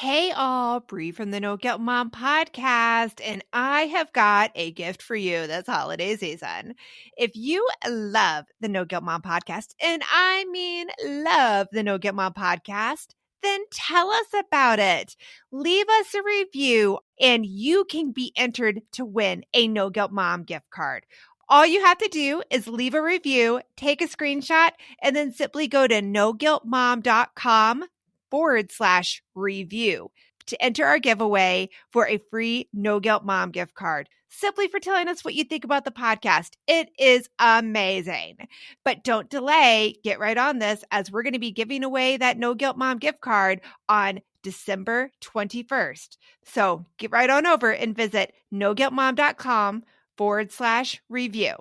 Hey all, Bree from the No Guilt Mom podcast, and I have got a gift for you this holiday season. If you love the No Guilt Mom podcast, and I mean love the No Guilt Mom podcast, then tell us about it. Leave us a review, and you can be entered to win a No Guilt Mom gift card. All you have to do is leave a review, take a screenshot, and then simply go to noguiltmom.com/review to enter our giveaway for a free No Guilt Mom gift card, simply for telling us what you think about the podcast. It is amazing. But don't delay. Get right on this, as we're going to be giving away that No Guilt Mom gift card on December 21st. So get right on over and visit noguiltmom.com/review.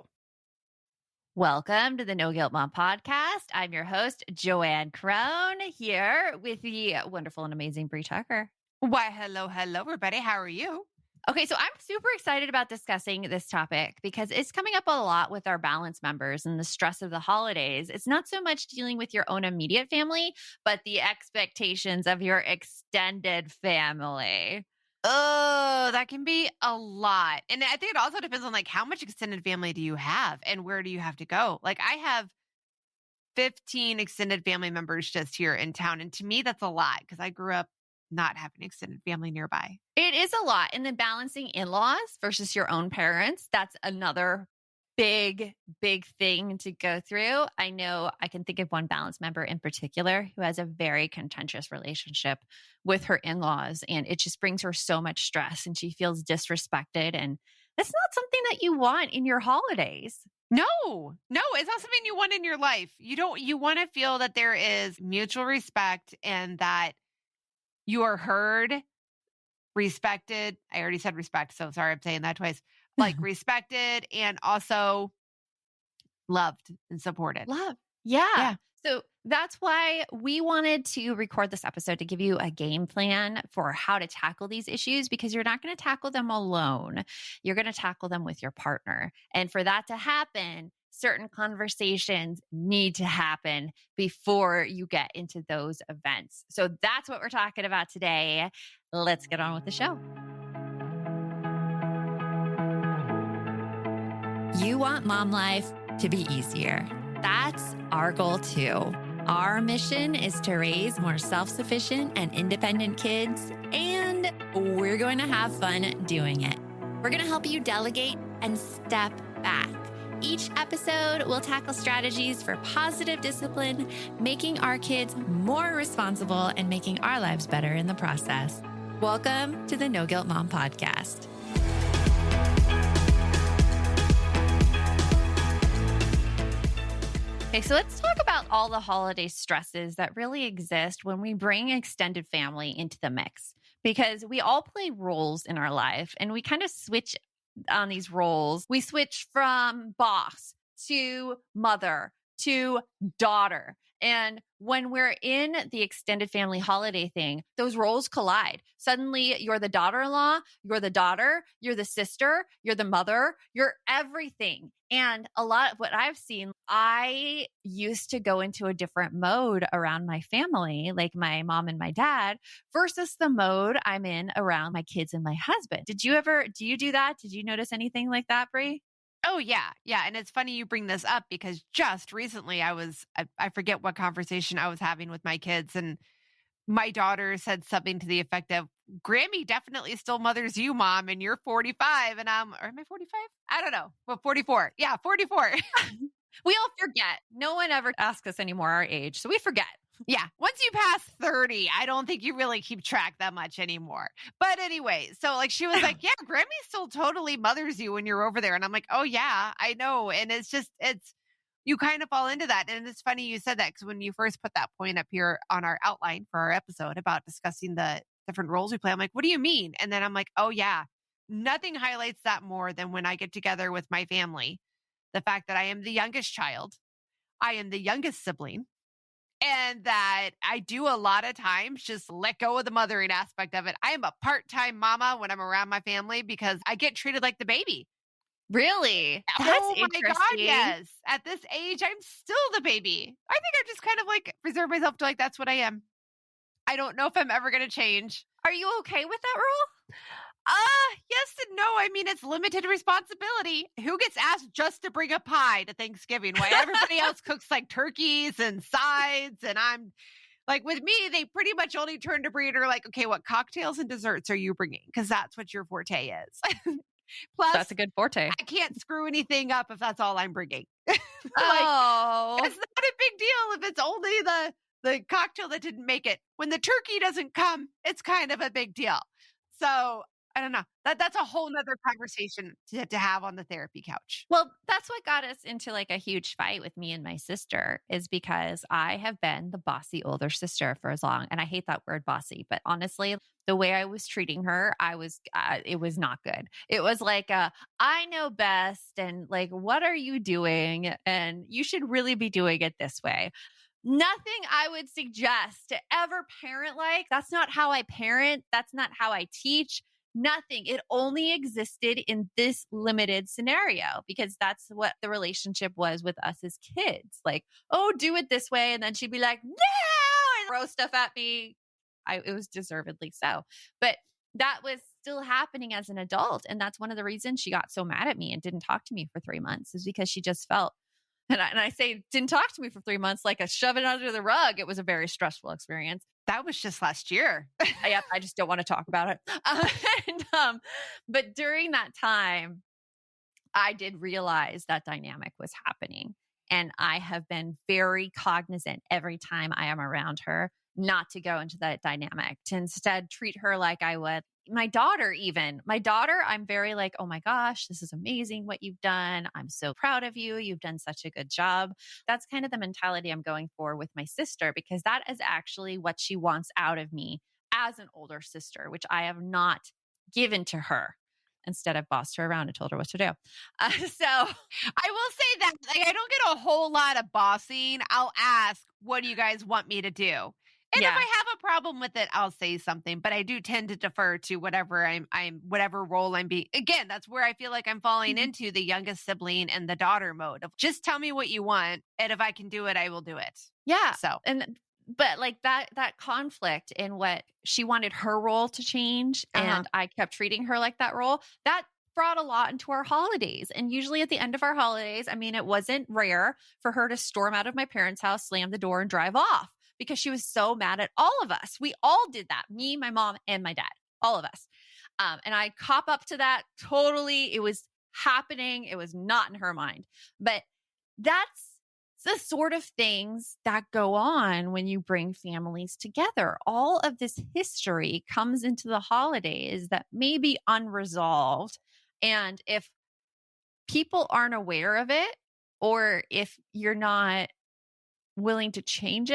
Welcome to the No Guilt Mom podcast. I'm your host, Joanne Crone, here with the wonderful and amazing Bree Tucker. Why, hello, everybody. How are you? Okay, so I'm super excited about discussing this topic because it's coming up a lot with our balance members and the stress of the holidays. It's not so much dealing with your own immediate family, but the expectations of your extended family. Oh, that can be a lot. And I think it also depends on like how much extended family do you have and where do you have to go? Like I have 15 extended family members just here in town. And to me, that's a lot because I grew up not having extended family nearby. It is a lot. And then balancing in-laws versus your own parents, that's another big thing to go through. I know I can think of one balance member in particular who has a very contentious relationship with her in-laws, and it just brings her so much stress and she feels disrespected. And that's not something that you want in your holidays. No, it's not something you want in your life. You want to feel that there is mutual respect and that you are heard, respected. I already said respect, so sorry, I'm saying that twice. Like respected and also loved and supported. Love. Yeah. So that's why we wanted to record this episode to give you a game plan for how to tackle these issues, because you're not going to tackle them alone. You're going to tackle them with your partner. And for that to happen, certain conversations need to happen before you get into those events. So that's what we're talking about today. Let's get on with the show. You want mom life to be easier. That's our goal too. Our mission is to raise more self-sufficient and independent kids, and we're going to have fun doing it. We're going to help you delegate and step back. Each episode will tackle strategies for positive discipline, making our kids more responsible and making our lives better in the process. Welcome to the No Guilt Mom podcast. Okay, so let's talk about all the holiday stresses that really exist when we bring extended family into the mix, because we all play roles in our life and we kind of switch on these roles. We switch from boss to mother to daughter. And when we're in the extended family holiday thing, those roles collide. Suddenly you're the daughter-in-law, you're the daughter, you're the sister, you're the mother, you're everything. And a lot of what I've seen, I used to go into a different mode around my family, like my mom and my dad, versus the mode I'm in around my kids and my husband. Do you do that? Did you notice anything like that, Brie? Oh, yeah. And it's funny you bring this up because just recently I forget what conversation I was having with my kids, and my daughter said something to the effect of, Grammy definitely still mothers you, Mom, and you're 45. And am I 45? I don't know. Well, 44. Yeah, 44. We all forget. No one ever asks us anymore our age, so we forget. Yeah. Once you pass 30, I don't think you really keep track that much anymore. But anyway, so like she was like, yeah, Grammy still totally mothers you when you're over there. And I'm like, oh yeah, I know. And you kind of fall into that. And it's funny you said that, because when you first put that point up here on our outline for our episode about discussing the different roles we play, I'm like, what do you mean? And then I'm like, oh yeah, nothing highlights that more than when I get together with my family. The fact that I am the youngest child, I am the youngest sibling, and that I do a lot of times just let go of the mothering aspect of it. I am a part-time mama when I'm around my family because I get treated like the baby. Really? That's my God, yes. At this age, I'm still the baby. I think I just kind of like reserve myself to like, that's what I am. I don't know if I'm ever going to change. Are you okay with that rule? Yes and no. I mean, it's limited responsibility. Who gets asked just to bring a pie to Thanksgiving? Why everybody else cooks like turkeys and sides, and I'm like, with me, they pretty much only turn to Brie are like, okay, what cocktails and desserts are you bringing? Because that's what your forte is. That's Plus, a good forte. I can't screw anything up if that's all I'm bringing. Like, Oh, it's not a big deal if it's only the cocktail that didn't make it. When the turkey doesn't come, it's kind of a big deal. So I don't know. That's a whole nother conversation to have on the therapy couch. well, that's what got us into like a huge fight with me and my sister is because I have been the bossy older sister for as long. And I hate that word bossy, but honestly, the way I was treating her, it was not good. It was like, I know best. And like, what are you doing? And you should really be doing it this way. Nothing I would suggest to ever parent like. That's not how I parent. That's not how I teach. Nothing. It only existed in this limited scenario because that's what the relationship was with us as kids. Like, oh, do it this way. And then she'd be like, no, and throw stuff at me. It was deservedly so. But that was still happening as an adult. And that's one of the reasons she got so mad at me and didn't talk to me for 3 months is because she just felt and I say didn't talk to me for 3 months like a shove it under the rug. It was a very stressful experience. That was just last year. I just don't want to talk about it. But during that time, I did realize that dynamic was happening. And I have been very cognizant every time I am around her not to go into that dynamic, to instead treat her like I would my daughter, even. My daughter, I'm very like, oh my gosh, this is amazing what you've done. I'm so proud of you. You've done such a good job. That's kind of the mentality I'm going for with my sister, because that is actually what she wants out of me as an older sister, which I have not given to her. Instead, I've bossed her around and told her what to do. So I will say that like, I don't get a whole lot of bossing. I'll ask, what do you guys want me to do? And yeah. if I have a problem with it, I'll say something, but I do tend to defer to whatever whatever role I'm being. Again, that's where I feel like I'm falling Mhm. into the youngest sibling and the daughter mode of just tell me what you want. And if I can do it, I will do it. Yeah. So, But like that conflict in what she wanted her role to change and I kept treating her like that role, that brought a lot into our holidays. And usually at the end of our holidays, I mean, it wasn't rare for her to storm out of my parents' house, slam the door, and drive off because she was so mad at all of us. We all did that. Me, my mom, and my dad, all of us. And I cop up to that totally. It was happening. It was not in her mind. But that's the sort of things that go on when you bring families together. All of this history comes into the holidays that may be unresolved. And if people aren't aware of it, or if you're not willing to change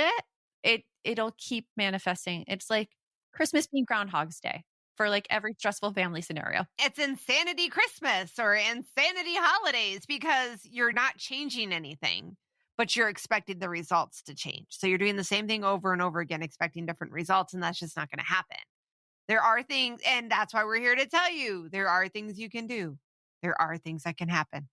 it'll keep manifesting. It's like Christmas being Groundhog's Day for like every stressful family scenario. it's insanity Christmas or insanity holidays because you're not changing anything, but you're expecting the results to change. So you're doing the same thing over and over again, expecting different results, and that's just not going to happen. There are things, and that's why we're here to tell you there are things you can do. There are things that can happen.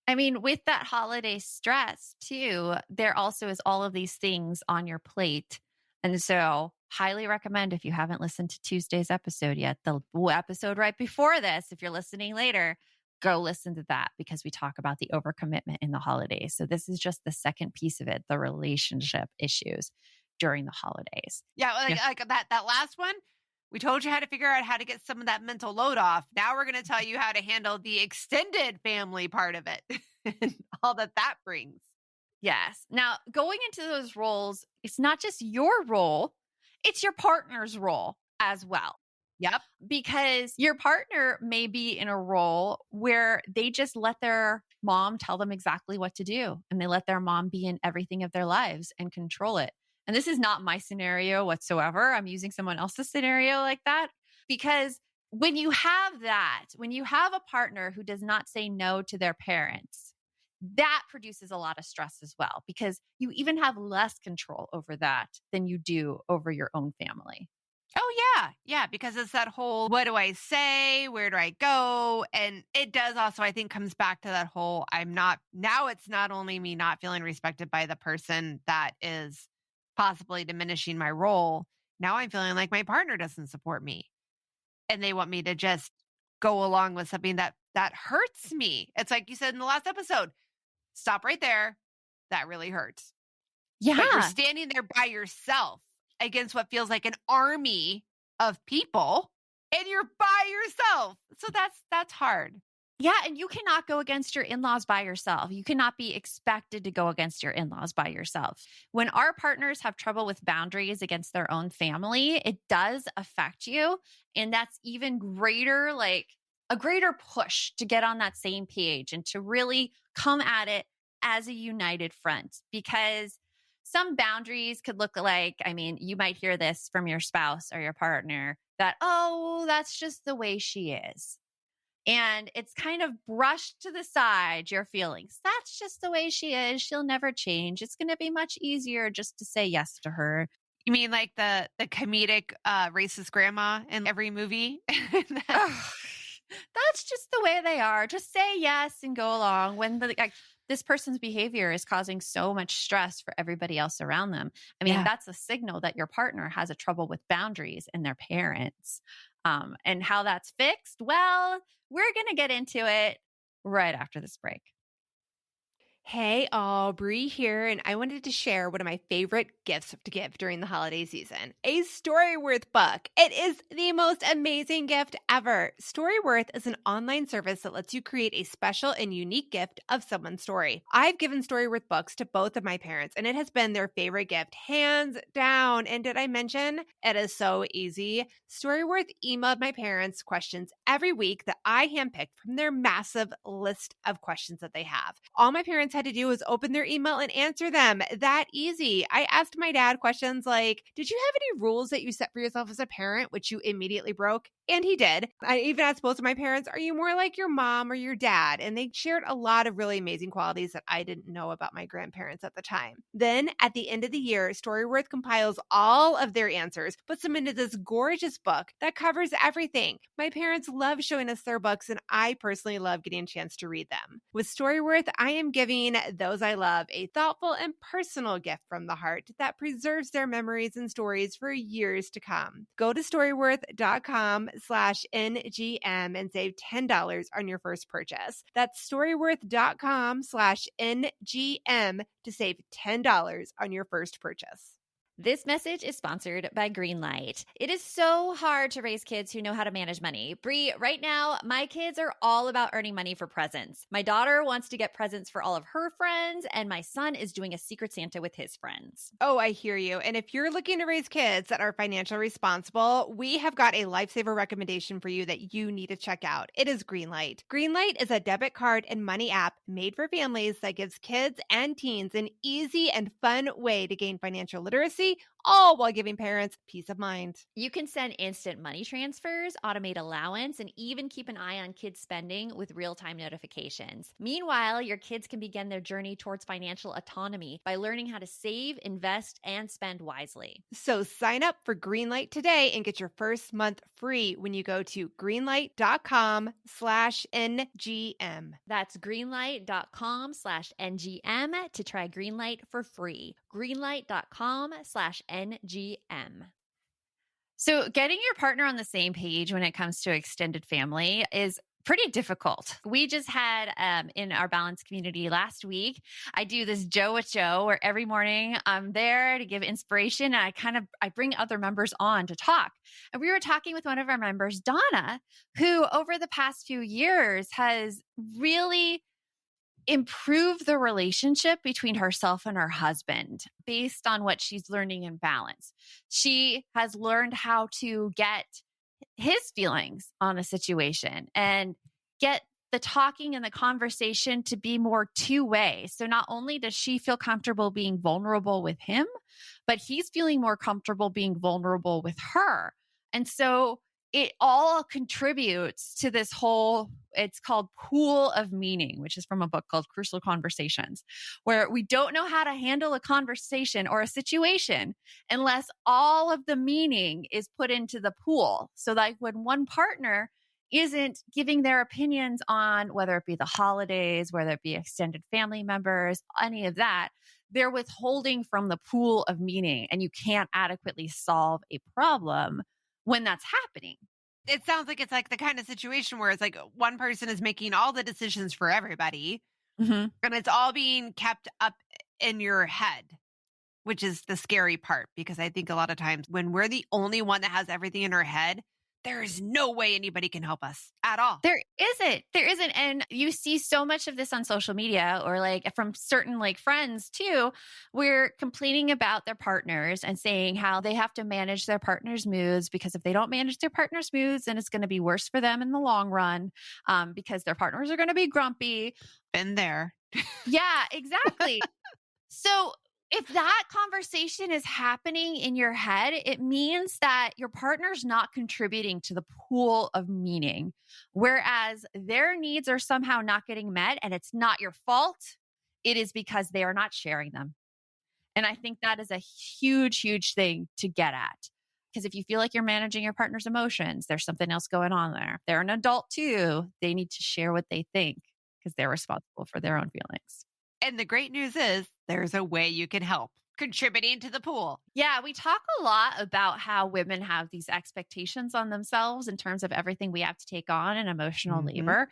I mean, with that holiday stress too, there also is all of these things on your plate. And so, highly recommend if you haven't listened to Tuesday's episode yet, the episode right before this, if you're listening later, go listen to that because we talk about the overcommitment in the holidays. So, this is just the second piece of it, the relationship issues during the holidays. Yeah, like that last one, we told you how to figure out how to get some of that mental load off. Now we're going to tell you how to handle the extended family part of it and all that brings. Yes. Now, going into those roles, it's not just your role, it's your partner's role as well. Yep. Because your partner may be in a role where they just let their mom tell them exactly what to do and they let their mom be in everything of their lives and control it. And this is not my scenario whatsoever. I'm using someone else's scenario like that because when you have that, when you have a partner who does not say no to their parents, that produces a lot of stress as well because you even have less control over that than you do over your own family. Oh, yeah. Yeah. Because it's that whole, what do I say? Where do I go? And it does also, I think, comes back to that whole, now it's not only me not feeling respected by the person that is possibly diminishing my role. Now I'm feeling like my partner doesn't support me and they want me to just go along with something that hurts me. It's like you said in the last episode, stop right there. That really hurts. But you're Yeah. standing there by yourself against what feels like an army of people and you're by yourself. So that's hard. Yeah, and you cannot go against your in-laws by yourself. You cannot be expected to go against your in-laws by yourself. When our partners have trouble with boundaries against their own family, it does affect you, and that's even greater, like a greater push to get on that same page and to really come at it as a united front, because some boundaries could look like, I mean, you might hear this from your spouse or your partner that, "Oh, that's just the way she is." And it's kind of brushed to the side, your feelings. That's just the way she is. She'll never change. It's going to be much easier just to say yes to her. You mean like the comedic racist grandma in every movie? Ugh, that's just the way they are. Just say yes and go along when this person's behavior is causing so much stress for everybody else around them. I mean, Yeah. that's a signal that your partner has a trouble with boundaries and their parents. And how that's fixed, well, we're going to get into it right after this break. Hey, Aubrey here, and I wanted to share one of my favorite gifts to give during the holiday season, a Storyworth book. It is the most amazing gift ever. Storyworth is an online service that lets you create a special and unique gift of someone's story. I've given Storyworth books to both of my parents, and it has been their favorite gift, hands down. And did I mention it is so easy? Storyworth emailed my parents questions every week that I handpicked from their massive list of questions that they have. All my parents had to do was open their email and answer them. That easy. I asked my dad questions like, did you have any rules that you set for yourself as a parent, which you immediately broke? And he did. I even asked both of my parents, are you more like your mom or your dad? And they shared a lot of really amazing qualities that I didn't know about my grandparents at the time. Then at the end of the year, Storyworth compiles all of their answers, puts them into this gorgeous book that covers everything. My parents love showing us their books, and I personally love getting a chance to read them. With Storyworth, I am giving those I love a thoughtful and personal gift from the heart that preserves their memories and stories for years to come. Go to storyworth.com/NGM and save $10 on your first purchase. That's storyworth.com/NGM to save $10 on your first purchase. This message is sponsored by Greenlight. It is so hard to raise kids who know how to manage money. Bree, right now, my kids are all about earning money for presents. My daughter wants to get presents for all of her friends, and my son is doing a Secret Santa with his friends. Oh, I hear you. And if you're looking to raise kids that are financially responsible, we have got a lifesaver recommendation for you that you need to check out. It is Greenlight. Greenlight is a debit card and money app made for families that gives kids and teens an easy and fun way to gain financial literacy, all while giving parents peace of mind. You can send instant money transfers, automate allowance, and even keep an eye on kids' spending with real-time notifications. Meanwhile, your kids can begin their journey towards financial autonomy by learning how to save, invest, and spend wisely. So sign up for Greenlight today and get your first month free when you go to greenlight.com/NGM. That's greenlight.com/NGM to try Greenlight for free. Greenlight.com/NGM. So getting your partner on the same page when it comes to extended family is pretty difficult. We just had in our balance community last week, I do this Joe with Joe where every morning I'm there to give inspiration and I bring other members on to talk. And we were talking with one of our members, Donna, who over the past few years has really improve the relationship between herself and her husband based on what she's learning in balance. She has learned how to get his feelings on a situation and get the talking and the conversation to be more two-way. So not only does she feel comfortable being vulnerable with him, but he's feeling more comfortable being vulnerable with her. And so it all contributes to this whole, it's called Pool of Meaning, which is from a book called Crucial Conversations, where we don't know how to handle a conversation or a situation unless all of the meaning is put into the pool. So like when one partner isn't giving their opinions on whether it be the holidays, whether it be extended family members, any of that, they're withholding from the pool of meaning, and you can't adequately solve a problem when that's happening. It sounds like it's like the kind of situation where it's like one person is making all the decisions for everybody Mm-hmm. and it's all being kept up in your head, which is the scary part. Because I think a lot of times when we're the only one that has everything in our head, there is no way anybody can help us at all. There isn't. There isn't. And you see so much of this on social media or like from certain like friends too, where complaining about their partners and saying how they have to manage their partner's moods because if they don't manage their partner's moods, then it's going to be worse for them in the long run because their partners are going to be grumpy. Been there. Yeah, exactly. So if that conversation is happening in your head, it means that your partner's not contributing to the pool of meaning, whereas their needs are somehow not getting met and it's not your fault. It is because they are not sharing them. And I think that is a huge, huge thing to get at. Because if you feel like you're managing your partner's emotions, there's something else going on there. They're an adult too. They need to share what they think because they're responsible for their own feelings. And the great news is there's a way you can help contributing to the pool. Yeah, we talk a lot about how women have these expectations on themselves in terms of everything we have to take on in emotional labor.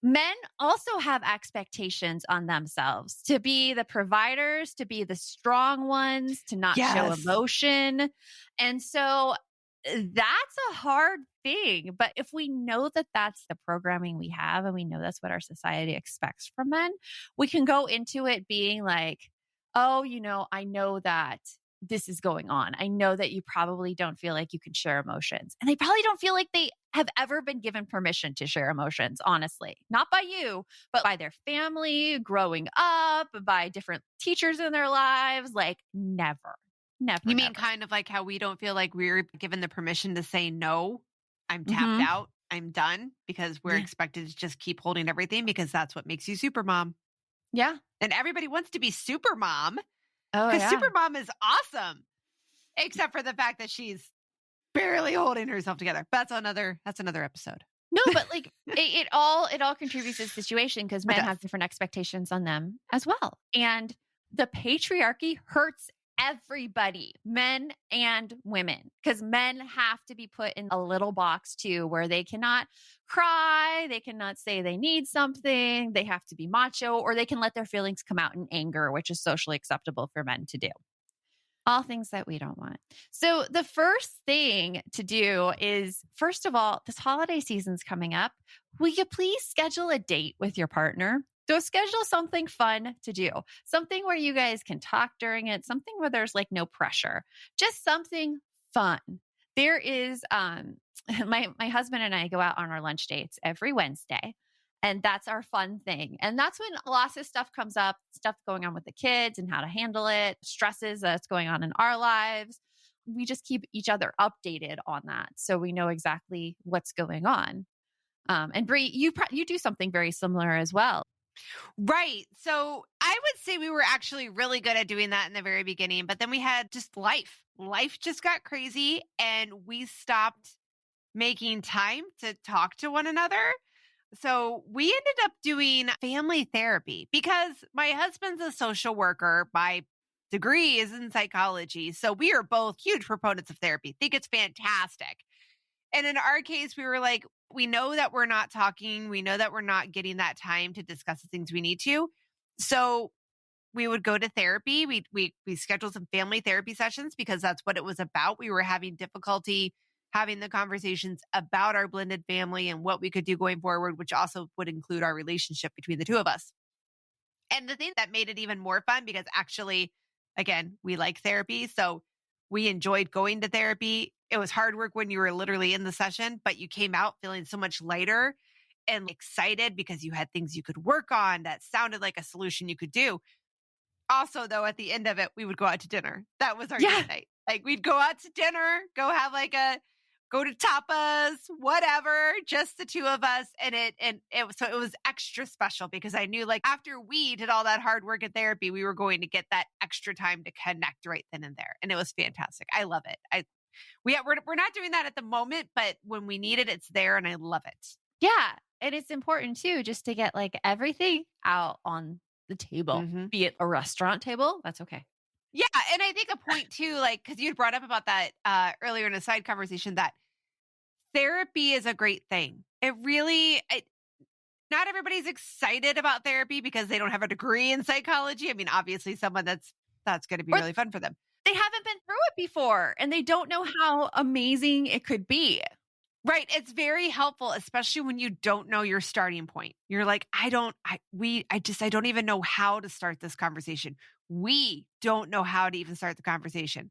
Men also have expectations on themselves to be the providers, to be the strong ones, to not show emotion. And so that's a hard thing. But if we know that that's the programming we have and we know that's what our society expects from men, we can go into it being like, oh, I know that this is going on. I know that you probably don't feel like you can share emotions. And they probably don't feel like they have ever been given permission to share emotions, honestly. Not by you, but by their family, growing up, by different teachers in their lives. Like never. Never. You mean kind of like how we don't feel like we're given the permission to say no, I'm tapped out, I'm done, because we're expected to just keep holding everything because that's what makes you super mom. Yeah. And everybody wants to be super mom. Oh, because super mom is awesome. Except for the fact that she's barely holding herself together. That's another episode. No, but like it all contributes to the situation because men have different expectations on them as well. And the patriarchy hurts everybody, men and women, because men have to be put in a little box too, where they cannot cry, they cannot say they need something, they have to be macho, or they can let their feelings come out in anger, which is socially acceptable for men to do. All things that we don't want. So the first thing to do is, first of all, this holiday season's coming up. Will you please schedule a date with your partner? So schedule something fun to do, something where you guys can talk during it, something where there's like no pressure, just something fun. There is, my husband and I go out on our lunch dates every Wednesday, and that's our fun thing. And that's when lots of stuff comes up, stuff going on with the kids and how to handle it, stresses that's going on in our lives. We just keep each other updated on that, so we know exactly what's going on. And Bree, you do something very similar as well. Right. So I would say we were actually really good at doing that in the very beginning, but then we had just life. Life just got crazy and we stopped making time to talk to one another. So we ended up doing family therapy because my husband's a social worker. My degree is in psychology. So we are both huge proponents of therapy. Think it's fantastic. And in our case, we were like, we know that we're not talking. We know that we're not getting that time to discuss the things we need to. So we would go to therapy. We scheduled some family therapy sessions because that's what it was about. We were having difficulty having the conversations about our blended family and what we could do going forward, which also would include our relationship between the two of us. And the thing that made it even more fun, because actually, again, we like therapy. So we enjoyed going to therapy. It was hard work when you were literally in the session, but you came out feeling so much lighter and excited because you had things you could work on that sounded like a solution you could do. Also, though, at the end of it, we would go out to dinner. That was our date night. Like we'd go out to dinner, go to tapas, whatever, just the two of us. And it was extra special because I knew like after we did all that hard work at therapy, we were going to get that extra time to connect right then and there. And it was fantastic. I love it. We're not doing that at the moment, but when we need it, it's there and I love it. Yeah. And it's important too, just to get like everything out on the table, Mhm. be it a restaurant table. That's okay. Yeah, and I think a point too, like, because you had brought up about that earlier in a side conversation, that therapy is a great thing. Not everybody's excited about therapy because they don't have a degree in psychology. I mean, obviously, someone that's going to be Or really fun for them. they haven't been through it before and they don't know how amazing it could be. Right. It's very helpful, especially when you don't know your starting point. You're like, I don't even know how to start this conversation. We don't know how to even start the conversation.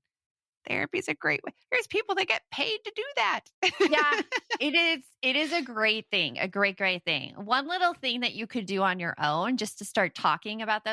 Therapy is a great way. There's people that get paid to do that. Yeah, it is. It is a great thing, a great thing. One little thing that you could do on your own just to start talking about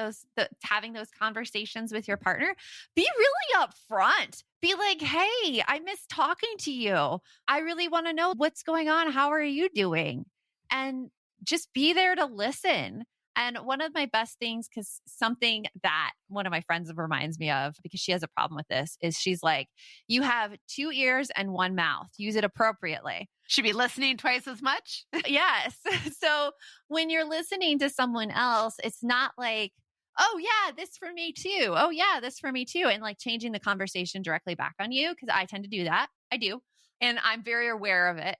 having those conversations with your partner, be really upfront. Be like, hey, I miss talking to you. I really want to know what's going on. How are you doing? And just be there to listen. And one of my best things, because something that one of my friends reminds me of, because she has a problem with this, is she's like, you have 2 ears and 1 mouth. Use it appropriately. Should be listening twice as much. Yes. So when you're listening to someone else, it's not like, oh, yeah, this for me too. Oh, yeah, this for me too. And like changing the conversation directly back on you, because I tend to do that. I do. And I'm very aware of it.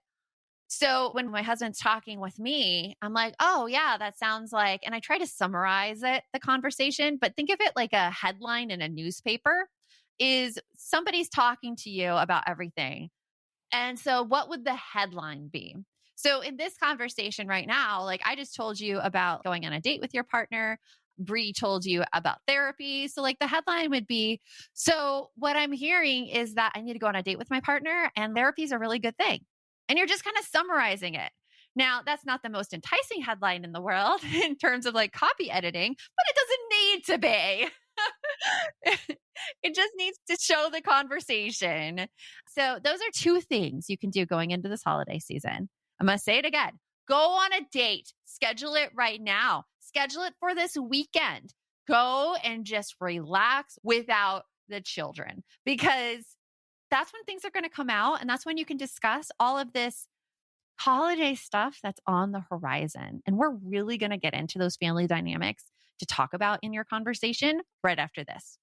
So when my husband's talking with me, I'm like, oh, yeah, that sounds like, and I try to summarize the conversation, but think of it like a headline in a newspaper is somebody's talking to you about everything. And so what would the headline be? So in this conversation right now, like I just told you about going on a date with your partner. Bree told you about therapy. So like the headline would be, so what I'm hearing is that I need to go on a date with my partner and therapy is a really good thing. And you're just kind of summarizing it. Now, that's not the most enticing headline in the world in terms of like copy editing, but it doesn't need to be. It just needs to show the conversation. So those are 2 things you can do going into this holiday season. I'm going to say it again. Go on a date. Schedule it right now. Schedule it for this weekend. Go and just relax without the children, because that's when things are going to come out. And that's when you can discuss all of this holiday stuff that's on the horizon. And we're really going to get into those family dynamics to talk about in your conversation right after this.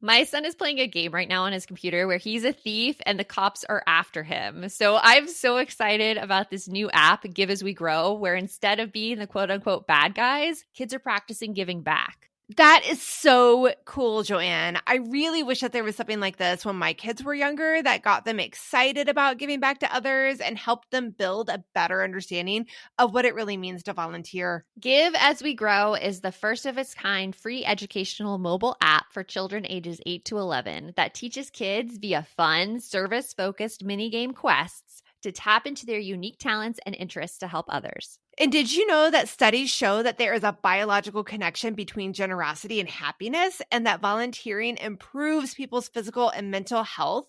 My son is playing a game right now on his computer where he's a thief and the cops are after him. So I'm so excited about this new app, Give As We Grow, where instead of being the quote unquote bad guys, kids are practicing giving back. That is so cool, Joanne. I really wish that there was something like this when my kids were younger that got them excited about giving back to others and helped them build a better understanding of what it really means to volunteer. Give As We Grow is the first of its kind free educational mobile app for children ages 8 to 11 that teaches kids via fun, service-focused minigame quests to tap into their unique talents and interests to help others. And did you know that studies show that there is a biological connection between generosity and happiness, and that volunteering improves people's physical and mental health?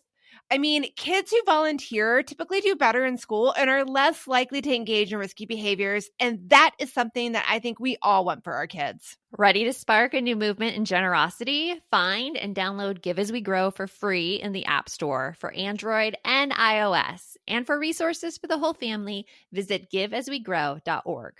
I mean, kids who volunteer typically do better in school and are less likely to engage in risky behaviors. And that is something that I think we all want for our kids. Ready to spark a new movement in generosity? Find and download Give As We Grow for free in the App Store for Android and iOS. And for resources for the whole family, visit giveaswegrow.org.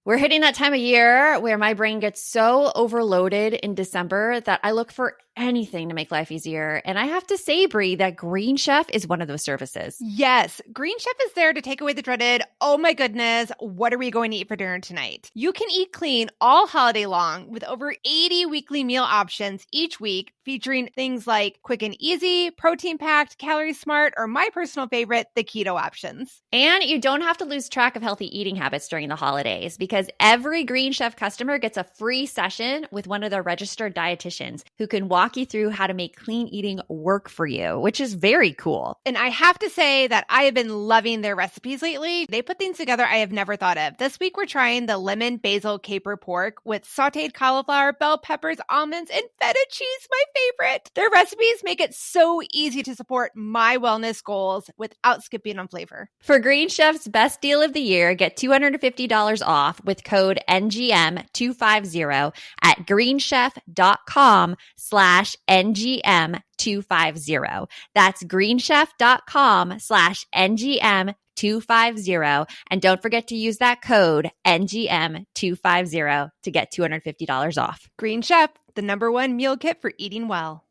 We're hitting that time of year where my brain gets so overloaded in December that I look for anything to make life easier. And I have to say, Brie, that Green Chef is one of those services. Yes, Green Chef is there to take away the dreaded, oh my goodness, what are we going to eat for dinner tonight? You can eat clean all holiday long with over 80 weekly meal options each week, featuring things like quick and easy, protein-packed, calorie-smart, or my personal favorite, the keto options. And you don't have to lose track of healthy eating habits during the holidays, because every Green Chef customer gets a free session with one of their registered dietitians who can walk you through how to make clean eating work for you, which is very cool. And I have to say that I have been loving their recipes lately. They put things together I have never thought of. This week, we're trying the lemon basil caper pork with sauteed cauliflower, bell peppers, almonds, and feta cheese, my favorite. Their recipes make it so easy to support my wellness goals without skipping on flavor. For Green Chef's best deal of the year, get $250 off with code NGM250 at greenchef.com/NGM250. That's greenchef.com/NGM250 NGM250. And don't forget to use that code NGM250 to get $250 off. Green Chef, the #1 meal kit for eating well.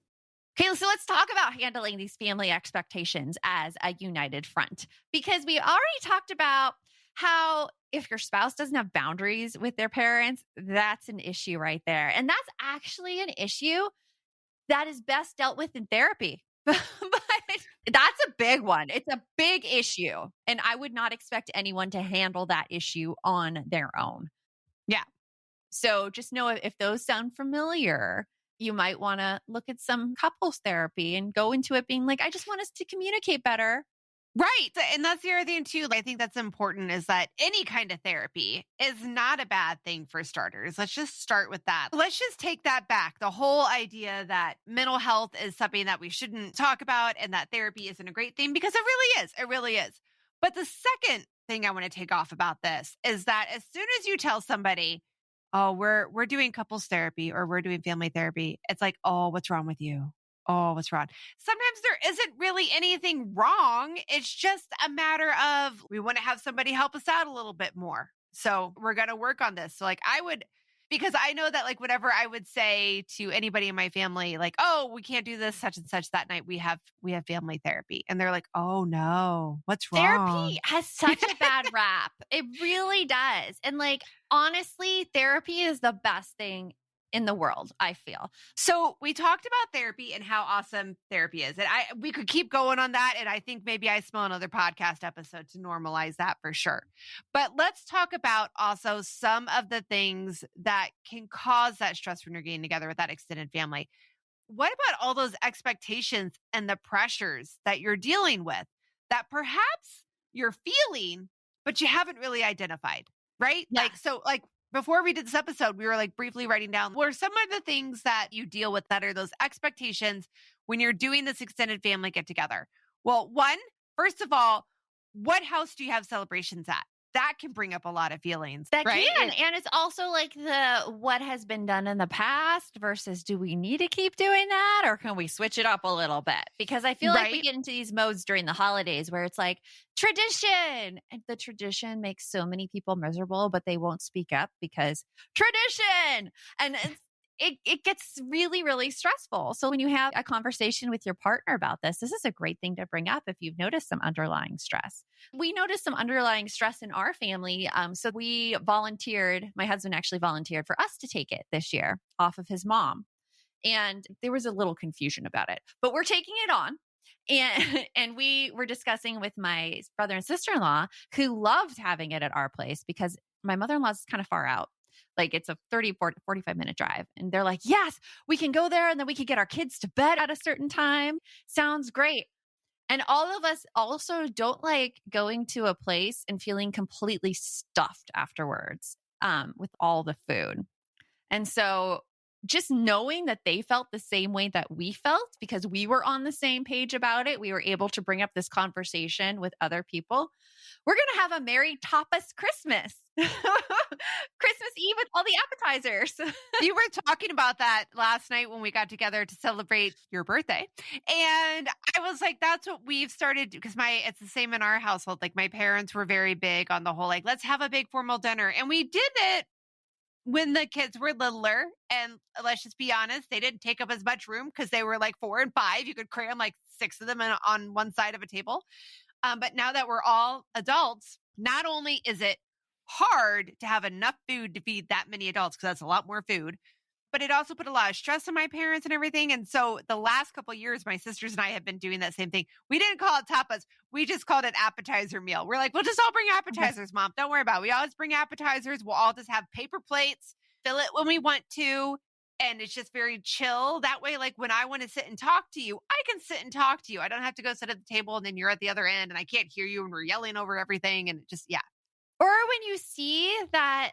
Okay, so let's talk about handling these family expectations as a united front, because we already talked about how if your spouse doesn't have boundaries with their parents, that's an issue right there. And that's actually an issue that is best dealt with in therapy. But that's a big one. It's a big issue. And I would not expect anyone to handle that issue on their own. Yeah. So just know if those sound familiar, you might want to look at some couples therapy and go into it being like, I just want us to communicate better. Right. And that's the other thing too. I think that's important is that any kind of therapy is not a bad thing for starters. Let's just start with that. Let's just take that back. The whole idea that mental health is something that we shouldn't talk about and that therapy isn't a great thing, because it really is. It really is. But the second thing I want to take off about this is that as soon as you tell somebody, oh, we're doing couples therapy or we're doing family therapy, it's like, oh, what's wrong with you? Oh, what's wrong? Sometimes there isn't really anything wrong. It's just a matter of we want to have somebody help us out a little bit more. So we're going to work on this. So because I know that whatever I would say to anybody in my family, like, oh, we can't do this, such and such that night, we have family therapy. And they're like, oh no, what's wrong? Therapy has such a bad rap. It really does. And honestly, therapy is the best thing in the world, I feel. So we talked about therapy and how awesome therapy is. And we could keep going on that. And I think maybe I smell another podcast episode to normalize that for sure. But let's talk about also some of the things that can cause that stress when you're getting together with that extended family. What about all those expectations and the pressures that you're dealing with that perhaps you're feeling, but you haven't really identified, right? Yeah. Before we did this episode, we were briefly writing down what are some of the things that you deal with that are those expectations when you're doing this extended family get together. Well, first of all, what house do you have celebrations at? That can bring up a lot of feelings. That right? can. And it's also the what has been done in the past versus do we need to keep doing that or can we switch it up a little bit? Because I feel like we get into these modes during the holidays where it's like tradition. And the tradition makes so many people miserable, but they won't speak up because tradition. And it gets really, really stressful. So when you have a conversation with your partner about this is a great thing to bring up if you've noticed some underlying stress. We noticed some underlying stress in our family. So we volunteered, my husband actually volunteered for us to take it this year off of his mom. And there was a little confusion about it, but we're taking it on. And we were discussing with my brother and sister-in-law who loved having it at our place because my mother-in-law is kind of far out. It's a 30, 40, 45-minute drive. And they're like, yes, we can go there and then we can get our kids to bed at a certain time. Sounds great. And all of us also don't like going to a place and feeling completely stuffed afterwards with all the food. And so just knowing that they felt the same way that we felt because we were on the same page about it, we were able to bring up this conversation with other people. We're going to have a merry tapas Christmas. Christmas Eve with all the appetizers. You were talking about that last night when we got together to celebrate your birthday. And I was like, that's what we've started because it's the same in our household. My parents were very big on the whole, let's have a big formal dinner. And we did it when the kids were littler. And let's just be honest, they didn't take up as much room because they were 4 and 5. You could cram 6 of them on one side of a table. But now that we're all adults, not only is it hard to have enough food to feed that many adults, because that's a lot more food, but it also put a lot of stress on my parents and everything. And so the last couple of years, my sisters and I have been doing that same thing. We didn't call it tapas. We just called it appetizer meal. We're like, we'll just all bring appetizers, Mom. Don't worry about it. We always bring appetizers. We'll all just have paper plates, fill it when we want to. And it's just very chill. That way, when I want to sit and talk to you, I can sit and talk to you. I don't have to go sit at the table and then you're at the other end and I can't hear you and we're yelling over everything. And just, yeah. Or when you see that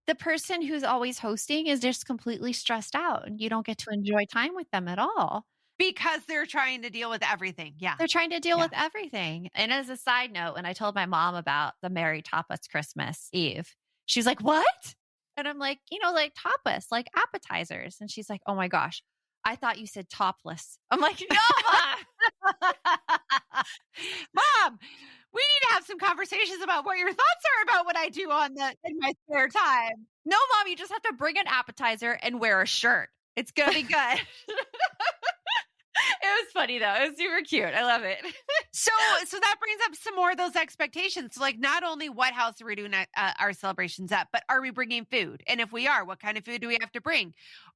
the person who's always hosting is just completely stressed out and you don't get to enjoy time with them at all. Because they're trying to deal with everything. Yeah. They're trying to deal with everything. And as a side note, when I told my mom about the Merry Tapas Christmas Eve, she was like, what? And I'm like, tapas, appetizers. And she's like, oh my gosh, I thought you said topless. I'm like, no, Mom. Mom, we need to have some conversations about what your thoughts are about what I do in my spare time. No, Mom, you just have to bring an appetizer and wear a shirt. It's going to be good. It was funny though. It was super cute. I love it. So that brings up some more of those expectations. So like not only what house are we doing our celebrations at, but are we bringing food? And if we are, what kind of food do we have to bring?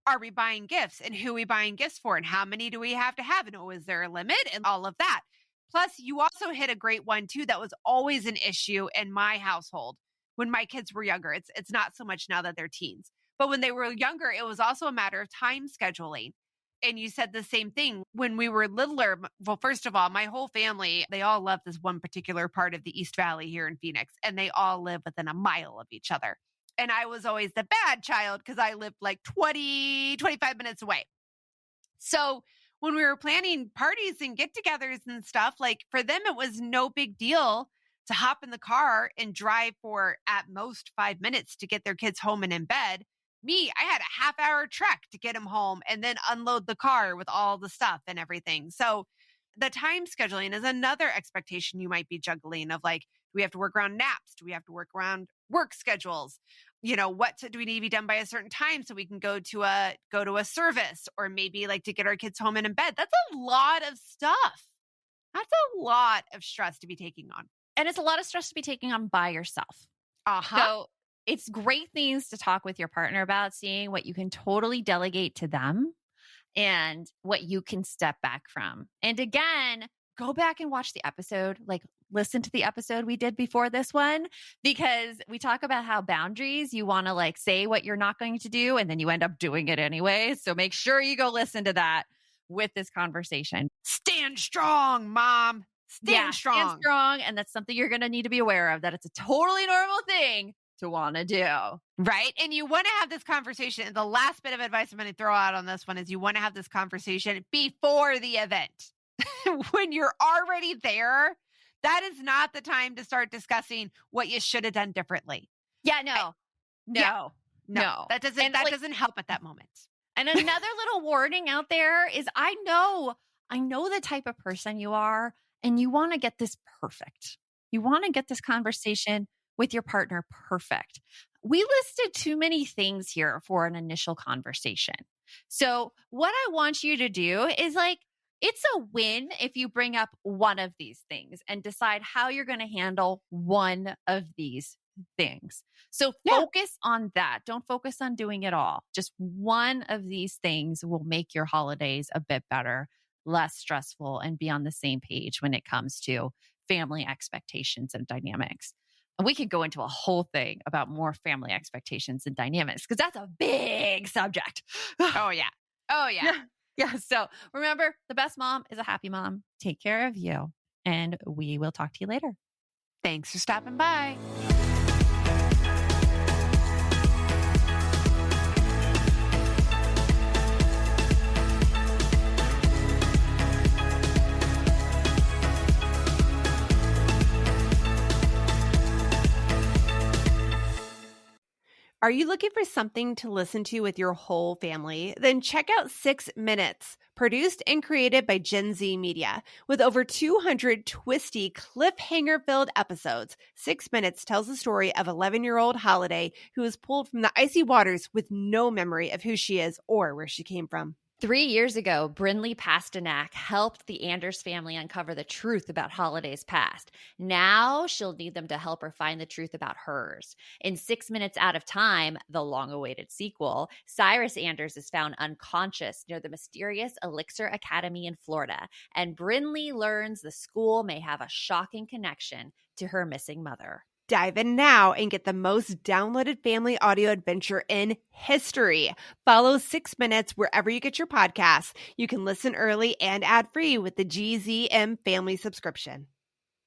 Are we buying gifts, and who are we buying gifts for, and how many do we have to have? And is there a limit, and all of that? Plus, you also hit a great one too. That was always an issue in my household when my kids were younger. It's not so much now that they're teens, but when they were younger, it was also a matter of time scheduling. And you said the same thing when we were littler. Well, first of all, my whole family, they all love this one particular part of the East Valley here in Phoenix, and they all live within a mile of each other. And I was always the bad child because I lived like 25 minutes away. So when we were planning parties and get-togethers and stuff, like for them, it was no big deal to hop in the car and drive for at most 5 minutes to get their kids home and in bed. Me, I had a half-hour trek to get them home and then unload the car with all the stuff and everything. So the time scheduling is another expectation you might be juggling of like, do we have to work around naps? Do we have to work around work schedules? What do we need to be done by a certain time so we can go to a service, or maybe like to get our kids home and in bed? That's a lot of stuff. That's a lot of stress to be taking on. And it's a lot of stress to be taking on by yourself. Uh-huh. So it's great things to talk with your partner about, seeing what you can totally delegate to them and what you can step back from. And again, go back and watch the episode, like listen to the episode we did before this one, because we talk about how boundaries, you want to like say what you're not going to do, and then you end up doing it anyway. So make sure you go listen to that with this conversation. Stand strong, Mom. Stand strong. Stand strong. And that's something you're going to need to be aware of, that it's a totally normal thing to want to do. Right. And you want to have this conversation. And the last bit of advice I'm going to throw out on this one is you want to have this conversation before the event. When you're already there, that is not the time to start discussing what you should have done differently. Yeah, no. That doesn't help at that moment. And another little warning out there is I know the type of person you are, and you want to get this perfect. You want to get this conversation with your partner perfect. We listed too many things here for an initial conversation. So what I want you to do is like, it's a win if you bring up one of these things and decide how you're going to handle one of these things. So focus on that. Don't focus on doing it all. Just one of these things will make your holidays a bit better, less stressful, and be on the same page when it comes to family expectations and dynamics. And we could go into a whole thing about more family expectations and dynamics, because that's a big subject. Oh, yeah. Yeah. So remember, the best mom is a happy mom. Take care of you, and we will talk to you later. Thanks for stopping by. Are you looking for something to listen to with your whole family? Then check out 6 Minutes, produced and created by Gen Z Media. With over 200 twisty, cliffhanger-filled episodes, 6 Minutes tells the story of 11-year-old Holiday, who is pulled from the icy waters with no memory of who she is or where she came from. 3 years ago, Brinley Pasternak helped the Anders family uncover the truth about Holiday's past. Now she'll need them to help her find the truth about hers. In 6 Minutes Out of Time, the long-awaited sequel, Cyrus Anders is found unconscious near the mysterious Elixir Academy in Florida, and Brinley learns the school may have a shocking connection to her missing mother. Dive in now and get the most downloaded family audio adventure in history. Follow 6 Minutes wherever you get your podcasts. You can listen early and ad-free with the GZM family subscription.